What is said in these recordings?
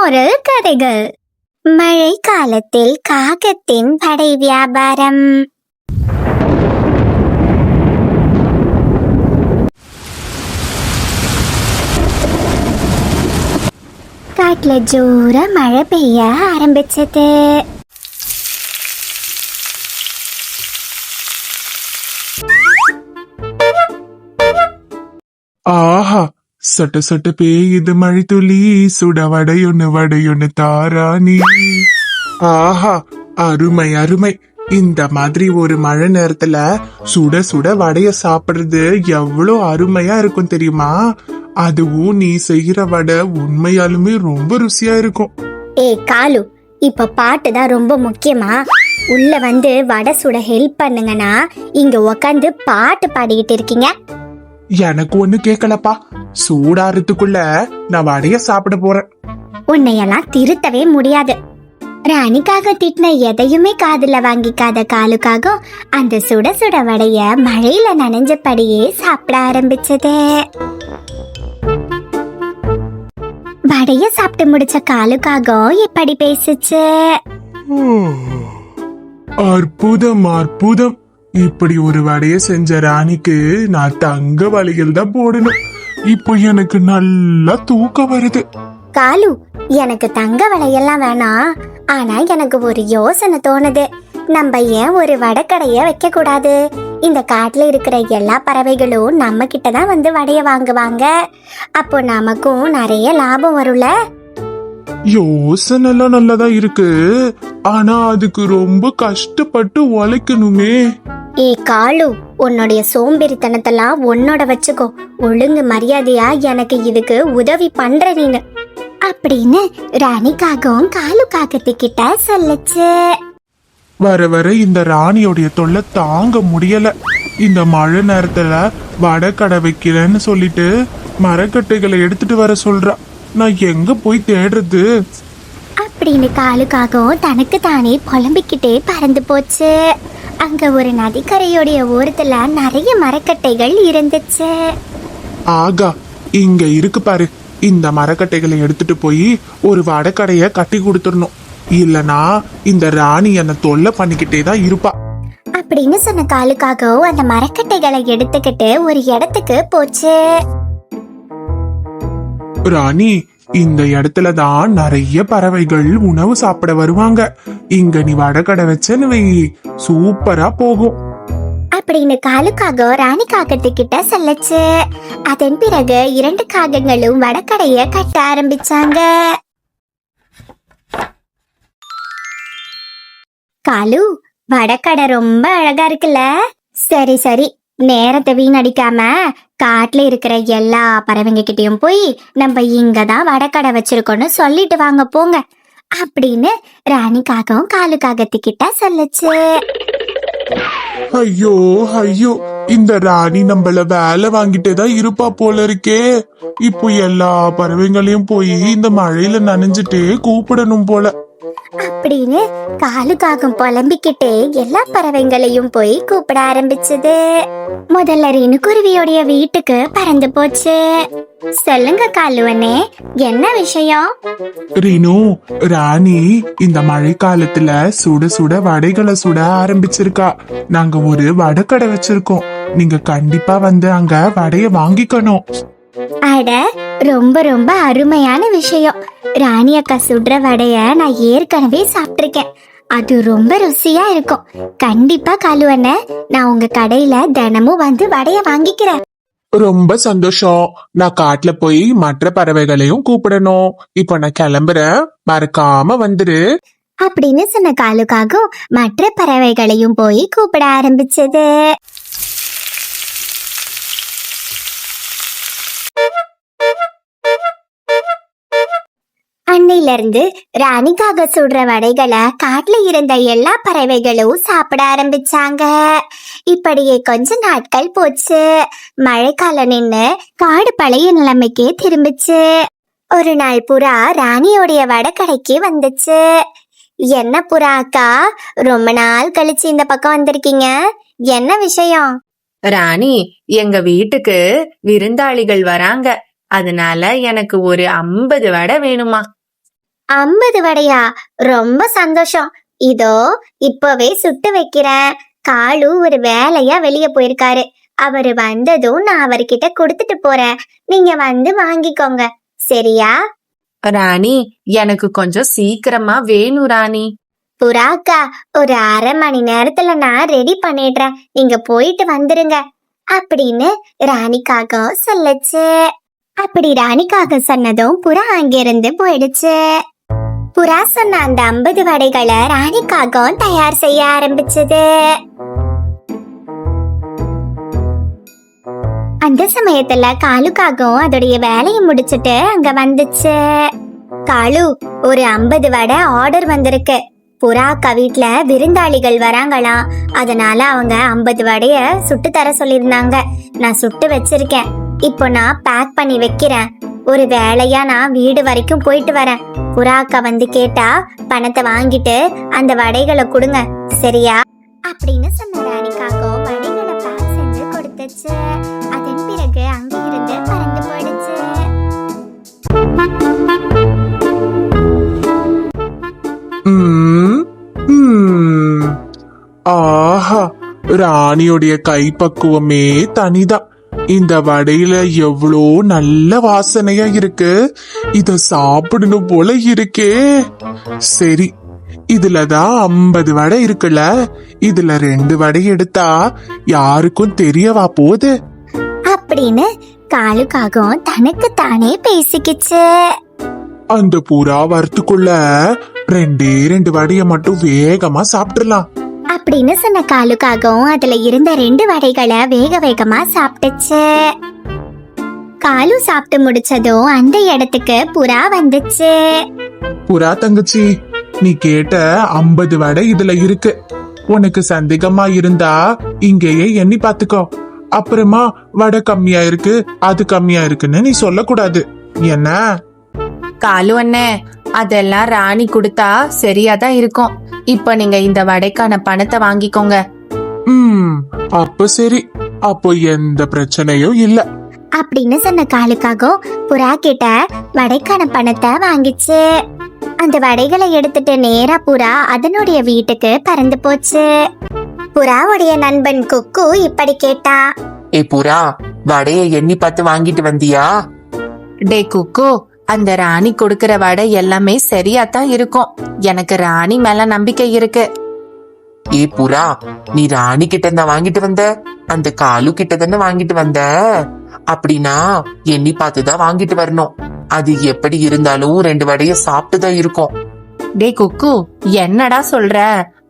Moral கதைகள். மழை காலத்தில் காகத்தின் படை வியாபாரம். காட்டுல ஜோர மழை பெய்ய ஆரம்பிச்சது. ஆஹா, சட்ட சட்ட பேயுது மழை துளி, சுட வடையொன்னு தாராணி. ஆஹா, அருமை அருமை. இந்த மாதிரி ஒரு மழை நேரத்துல சுட சுட வடைய சாப்பிடுறது எவ்வளவு அருமையா இருக்கும் தெரியுமா? அதுவும் நீ செய்யற வடை உண்மையாலுமே ரொம்ப ருசியா இருக்கும். காலு, இப்ப பாட்டு தான் ரொம்ப முக்கியமா? உள்ள வந்து வடை சுட ஹெல்ப் பண்ணுங்கன்னா இங்க உக்காந்து பாட்டு பாடிக்கிட்டு இருக்கீங்க. எனக்கு ஒண்ணு கேக்கலப்பா. சூடாறதுக்குள்ள நான் வடைய சாப்பிட போறேன். உன்னையெல்லாம் திருத்தவே முடியாது. ராணிக்காக திட்டின எதையுமே காதுல வாங்கிக்காத காலுக்காக அந்த சுட சுட வடைய மழையில நனைஞ்சபடியே சாப்பிட ஆரம்பிச்சது. வடைய சாப்பிட்டு முடிச்ச காலுக்காக எப்படி பேசுச்சு? அற்புதம் அற்புதம். இப்படி ஒரு வடைய செஞ்ச ராணிக்கு நான் தங்க வளையல் தான் போடணும். இப்போ எனக்கு நல்லா தூக்கம் வருது. காலு, எனக்கு தங்க வளையெல்லாம் வேணாம். ஆனா எனக்கு ஒரு யோசனை தோணுது. நம்ம ஏன் ஒரு வடக்கடைய வைக்க கூடாது? இந்த காட்டுல இருக்கிற எல்லா பறவைகளும் நம்ம கிட்டதான் வந்து வடைய வாங்குவாங்க. அப்போ நமக்கும் நிறைய லாபம் வரும்ல. யோசனை எல்லாம் நல்லதா இருக்கு. ஆனா அதுக்கு ரொம்ப கஷ்டப்பட்டு உழைக்கணுமே. காலு, உன்னுடைய சோம்பேறித்தனத்தெல்லாம் உன்னோட வச்சுக்கோ. ஒழுங்கு மரியாதையா எனக்கு இதுக்கு உதவி பண்ற நீனு அப்படின்னு ராணிக்காகவும் காலு காகத்துக்கிட்ட சொல்லுச்சு. வர வர இந்த ராணியோடைய தொல்லை தாங்க முடியல. இந்த மழை நேரத்துல வடக்கடை வைக்கிறேன்னு சொல்லிட்டு மரக்கட்டைகளை எடுத்துட்டு வர சொல்றா. நான் எங்க போய் தேடுறது அப்படின்னு காலுக்காகவும் தனக்கு தானே புலம்பிக்கிட்டே பறந்து போச்சு. அங்க ஒரு நதிக்கரையோடைய ஓரத்துல நிறைய மரக்கட்டைகள் இருந்துச்சு. ஆகா, இங்க இருக்கு பாரு. இந்த மரக்கட்டைகளை எடுத்துட்டு போய் ஒரு வடக்கடைய கட்டி கொடுத்துடணும். இல்லனா இந்த ராணி என்ன தொல்லை பண்ணிக்கிட்டே தான் இருப்பா அப்படின்னு சொன்ன காலுக்காகவும் அந்த மரக்கட்டைகளை எடுத்துக்கிட்டு ஒரு இடத்துக்கு போச்சு. ராணி, இந்த இடத்துல தான் நிறைய பறவைகள் உணவு சாப்பிட வருவாங்க. இங்க நீ வடக்கடை வச்சன்னு வை, சூப்பரா போகும் அப்படின்னு காலுக்காக ராணி காகத்துக்கிட்ட சொல்லுச்சு. அதன் பிறகு இரண்டு காகங்களும் வடக்கடைய கட்ட ஆரம்பிச்சாங்க. காலு, வடக்கடை ரொம்ப அழகா இருக்குல்ல? சரி சரி, நேரத்தை வீணடிக்காம காட்டுல இருக்கிற எல்லா பறவைங்க கிட்டயும் போய் நம்ம இங்கதான் வடக்கடை வச்சிருக்கோம்னு சொல்லிட்டு வாங்க போங்க அப்படின்னு ராணிக்காகவும் காலு காகத்துக்கிட்ட சொல்லுச்சு. ஐயோ ஐயோ, இந்த ராணி நம்மள வேலை வாங்கிட்டே தான் இருப்பா போல இருக்கே. இப்போ எல்லா பறவைங்களையும் போய் இந்த மழையில நனைஞ்சிட்டே கூப்பிடணும் போல அப்படின்னு காலுக்காகம் புலம்பிக்கிட்டே எல்லா பறவைங்களையும் போய் கூப்பிட ஆரம்பிச்சது. முதல்ல ரேணுகுருவியோடைய வீட்டுக்கு பறந்து போச்சு. சொல்லுங்க காலுவனே, என்ன விஷயம்? ரீனு, ராணி இந்த மழை காலத்துல சுட சுட வடைகளை சுட ஆரம்பிச்சிருக்கா. நாங்க ஒரு வடக்கடை வச்சிருக்கோம். நீங்க கண்டிப்பா வந்து அங்க வடைய வாங்கிக்கணும். அட, ரொம்ப ரொம்ப அருமையான விஷயம். ராணி அக்கா சுடுற வடைய நான் ஏற்கனவே சாப்பிட்டிருக்கேன். அது ரொம்ப ருசியா இருக்கும். கண்டிப்பா காலுவண்ண, நான் உங்க கடையில தினமும் வந்து வடைய வாங்கிக்கிறேன். ரொம்ப சந்தோஷம். நான் காட்டுல போய் மற்ற பறவைகளையும் கூப்பிடணும். இப்ப நான் கிளம்புறேன், மறக்காம வந்துரு அப்படின்னு சொன்ன காலுக்காக மற்ற பறவைகளையும் போய் கூப்பிட ஆரம்பிச்சது. அன்னையில இருந்து ராணிக்காக சுடுற வடைகளை காட்டுல இருந்த எல்லா பறவைகளும் சாப்பிட ஆரம்பிச்சாங்க. இப்படியே கொஞ்ச நாட்கள் போச்சு. மழைக்காலம் நின்னு காடு பழைய நிலைமைக்கே திரும்பிச்சு. ஒரு நாள் புறா ராணியோடைய வடக்கடைக்கு வந்துச்சு. என்ன புறா அக்கா, ரொம்ப நாள் கழிச்சு இந்த பக்கம் வந்திருக்கீங்க, என்ன விஷயம்? ராணி, எங்க வீட்டுக்கு விருந்தாளிகள் வராங்க. அதனால எனக்கு ஒரு 50 வடை வேணுமா? 50 வடையா? ரொம்ப சந்தோஷம். இதோ இப்பவே சுட்டு வைக்கிறேன். காலு ஒரு வேலையா வெளிய போயிருக்காரு. அவரு வந்ததும் நான் அவர்கிட்ட கொடுத்துட்டு போறேன். நீங்க வந்து வாங்கிக்கோங்க, சரியா? ராணி, எனக்கு கொஞ்சம் சீக்கிரமா வேணும் ராணி. புறாக்கா, ஒரு 1/2 மணி நேரத்துல நான் ரெடி பண்ணிடுறேன். நீங்க போயிட்டு வந்துருங்க அப்படின்னு ராணிக்காகம் சொல்லுச்சு. அப்படி ராணிக்காக சொன்னதும் புறா அங்கிருந்து போயிடுச்சு. புறா சொன்ன அந்த 50 வடைகளை ராணிக்காகம் தயார் செய்ய ஆரம்பிச்சது. அந்த சமயத்துல காலுக்காகவும் அதோடைய வேலையை முடிச்சிட்டு அங்க வந்துச்சு. காலு, ஒரு 50 வடை ஆர்டர் வந்திருக்கு. புறாக்கா வீட்ல விருந்தாளிகள் வராங்களாம். அதனால அவங்க 50 வடைய சுட்டு தர சொல்லியிருந்தாங்க. நான் சுட்டு வச்சிருக்கேன். இப்போ நான் பேக் பண்ணி வைக்கிறேன். ஒரு வேலையா நான் வீடு வரைக்கும் போயிட்டு வரேன். புறாக்கா வந்து கேட்டா பணத்தை வாங்கிட்டு அந்த வடைகளை கொடுங்க, சரியா? அப்படின்னு சொன்ன ராணிக்காகவும் வடைகளை பேக் செஞ்சு கொடுத்துச்சு. அதன் பிறகு அங்கிருந்து பறந்து போயிடுச்சு. ஆஹா, ராணியோடைய கைப்பக்குவமே தனிதான். இந்த வடையில எவ்வளோ நல்ல வாசனையா இருக்கு. இத சாப்பிடணும் போல இருக்கே. சரி, இதுலதான் 50 வடை இருக்குல்ல, இதுல 2 வடை எடுத்தா யாருக்கும் தெரியவா போகுது அப்படின்னு காலுக்காகவும் தனக்கு தானே பேசிக்கிச்சு. அந்த புறா வரத்துக்குள்ள 2 வடைய மட்டும் வேகமா சாப்பிட்டுலாம் அப்படின்னு சொன்ன காலுக்காகவும் அதுல இருந்த 2 வடைகளை வேக வேகமா சாப்பிட்டுச்சு. காலு சாப்பிட்டு முடிச்சதும் அந்த இடத்துக்கு புறா வந்துச்சு. புறா தங்கச்சி, நீ கேட்ட 50 வடை இதுல இருக்கு. உனக்கு சந்தேகமா இருந்தா இங்கேயே எண்ணி பாத்துக்கோ. அப்புறமா வடை கம்மியா இருக்கு, அது கம்மியா இருக்குன்னு நீ சொல்லக்கூடாது, என்ன? காலு அண்ணே, அதெல்லாம் ராணி கொடுத்தா சரியாதான் இருக்கும். இப்ப நீங்க இந்த வடைக்கான பணத்தை வாங்கிக்கோங்க. அப்ப சரி, அப்போ எந்த பிரச்சனையும் இல்ல அப்படின்னு சொன்ன காலுக்காகவும் புறா கிட்ட வடைக்கான பணத்தை வாங்கிச்சு. அந்த வடைகளை எடுத்துட்டு நேரா புறா அதனுடைய வீட்டுக்கு பறந்து போச்சு. புறாவுடைய நண்பன் குக்கு இப்படி கேட்டா, ஏ புறா, வடைய எண்ணி பார்த்து வாங்கிட்டு வந்தியா? டே குக்கு, அந்த ராணி கொடுக்கிற வடை எல்லாமே சரியாதான் இருக்கும். எனக்கு ராணி மேல நம்பிக்கை இருக்கு. ஏ புறா, நீ ராணி கிட்ட இருந்தா வாங்கிட்டு வந்த? அந்த காலு கிட்ட தானே வாங்கிட்டு வந்த? அப்படின்னா எண்ணி பார்த்துதான் வாங்கிட்டு வரணும். அது எப்படி இருந்தாலும் 2 வடைய சாப்பிட்டுதான் இருக்கும். டே குக்கு, என்னடா சொல்ற?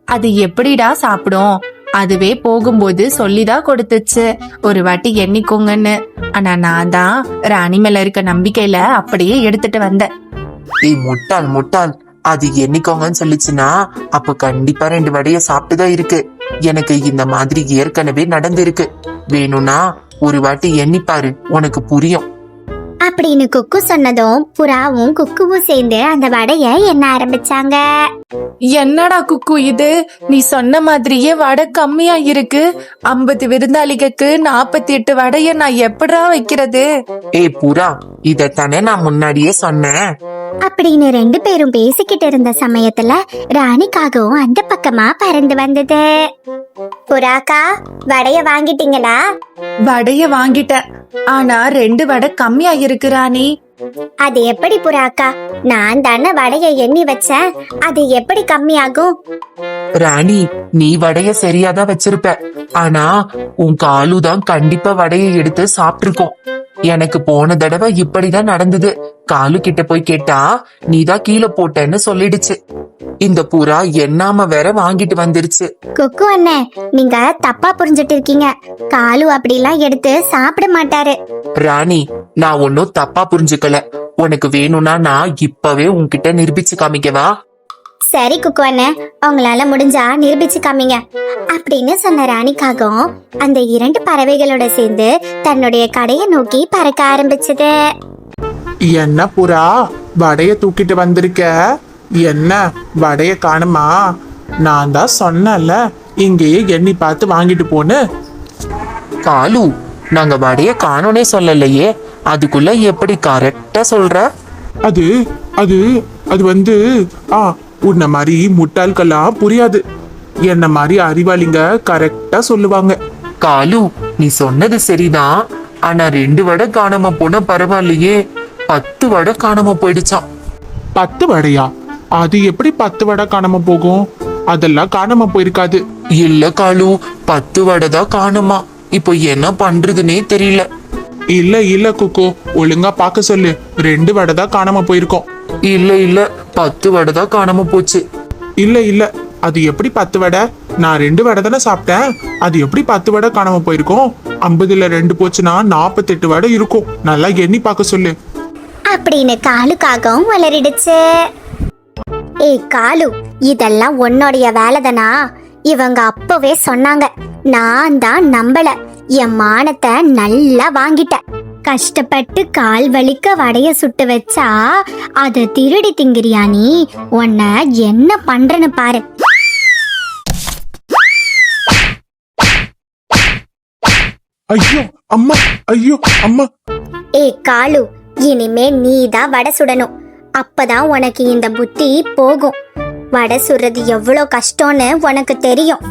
அது எப்படிடா சாப்பிடும்? அதுவே போகும்போது சொல்லிதான் கொடுத்துச்சு, ஒரு வாட்டி எண்ணிக்கோங்கன்னு. ஆனா நான் தான் ராணி மேல இருக்க நம்பிக்கையில அப்படியே எடுத்துட்டு வந்தேன். ஏய் முட்டாள் முட்டாள், அது எண்ணிக்கோங்கன்னு சொல்லிச்சுன்னா அப்ப கண்டிப்பா 2 வடைய சாப்பிட்டுதான் இருக்கு. எனக்கு இந்த மாதிரி ஏற்கனவே நடந்திருக்கு. வேணும்னா ஒரு வாட்டி எண்ணிப்பாரு, உனக்கு புரியும் அப்படின்னு குக்கு சொன்னதும் புறாவும் குக்குவும் சேர்ந்து அந்த வடைய எண்ண ஆரம்பிச்சாங்க. என்னடா குக்கு இது? நீ சொன்ன மாதிரியே வடை கம்மியா இருக்கு. 50 விருந்தாளிகளுக்கு 48 வடைய நான் எப்படா வைக்கிறது? ஏ புறா, இதத்தானே நான் முன்னாடியே சொன்னேன். அப்படின்னு 2 பேரும் பேசிக்கிட்டு இருந்த சமயத்துல ராணிக்காகவும் அந்த பக்கமா பறந்து வந்தது. புறாக்கா, வடைய வாங்கிட்டீங்களா? வடைய வாங்கிட்டேன், ஆனா 2 வடை கம்மியா இருக்கு ராணி. அது எப்படி புறாக்கா? நான் தானே வடைய எண்ணி வச்சேன், அது எப்படி கம்மியாகும்? ராணி, நீ வடைய சரியாதான் வச்சிருப்ப. ஆனா உன் காலுதான் கண்டிப்பா வடைய எடுத்து சாப்பிட்டிருக்கோம். எனக்கு போன தடவை இப்படிதான் நடந்தது. காலு கிட்ட போய் கேட்டா நீதான் கீழே போட்டேன்னு சொல்லிடுச்சு. இந்த புறா எண்ணாம வேற வாங்கிட்டு வந்துருச்சு. குக்கு அண்ணே, நீங்க தப்பா புரிஞ்சிட்டு இருக்கீங்க. காலு அப்படிலாம் எடுத்து சாப்பிட மாட்டாரு. ராணி, நான் ஒன்னும் தப்பா புரிஞ்சுக்கல. உனக்கு வேணும்னா நான் இப்பவே உன்கிட்ட நிரூபிச்சு காமிக்கவா? சரி குக்கு அண்ணே, உங்களால முடிஞ்சா நிரூபிச்சு காமிங்க அப்படின்னு சொன்ன ராணிக்காகவும் அந்த 2 பறவைகளோட சேர்ந்து தன்னுடைய கடையை நோக்கி பறக்க ஆரம்பிச்சது. என்ன புறா, வடைய தூக்கிட்டு வந்திருக்க? என்ன வடைய காணுமா? நான் தான் சொன்னேன்ல, இங்கேயே எண்ணி பார்த்து வாங்கிட்டு போன்னு. காலு, நாங்க வடைய காணோனே சொல்லலையே, அதுக்குள்ள எப்படி கரெக்டா சொல்ற? அது அது அது வந்து உன்ன மாதிரி முட்டாள்கெல்லாம் புரியாது. என்ன மாதிரி அறிவாளிங்க கரெக்டா சொல்லுவாங்க. காலு, நீ சொன்னது சரிதான். ஆனா 2 வடை காணாம போனா பரவாயில்லையே, 10 வடை காணாம போயிடுச்சாம். 10 வடையா? அது எப்படி 10 வடை காணாம போகும்? அதெல்லாம் காணாம போயிருக்காது. இல்ல காலு, 10 வடை தான் காணுமா. இப்போ என்ன பண்றதுன்னே தெரியல. இல்ல குக்கு, ஒழுங்கா பார்க்க சொல்லு. 2 வடை தான் காணாம போயிருக்கோம். இல்ல 10 வடை தான் காணாம போச்சு. இல்ல அது எப்படி 10 வடை? நான் 2 வடை தானே சாப்பிட்டேன். அது எப்படி 10 வடை காணாம போயிருக்கோம்? 50ல 2 போச்சுன்னா 48 வடை இருக்கும். நல்லா எண்ணி பார்க்க சொல்லு அப்படின்னு காலுக்காகவும் வளரிடுச்சு. ஏய் காலு, இதெல்லாம் உன்னுடைய வேலைதானா? இவங்க அப்பவே சொன்னாங்க, நான் தான் நம்பல. என் மானத்தை நல்லா வாங்கிட்டேன். கஷ்டப்பட்டு கால் வலிக்க வடைய சுட்டு வச்சா அதை திருடி திங்கிறியா நீ? உன்னை என்ன பண்றேன்னு பாரு. ஐயோ அம்மா, ஐயோ அம்மா. ஏய் காலு, இனிமே நீ தான் வடை சுடணும். அப்பதான் உனக்கு இந்த புத்தி போகும். வடை சுடுறது எவ்வளோ கஷ்டம்னு உனக்கு தெரியும்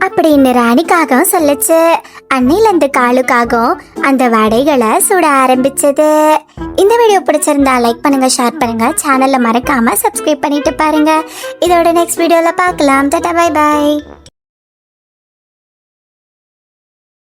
அப்படின்னு ராணிக்காகவும் சொல்லுச்சு. அன்னையிலேருந்து காலுக்காகவும் அந்த வடைகளை சுட ஆரம்பிச்சது. இந்த வீடியோ பிடிச்சிருந்தா லைக் பண்ணுங்க, ஷேர் பண்ணுங்க, சேனல்ல மறக்காம சப்ஸ்கிரைப் பண்ணிட்டு பாருங்க. இதோட நெக்ஸ்ட் வீடியோல பார்க்கலாம். Tata, bye bye.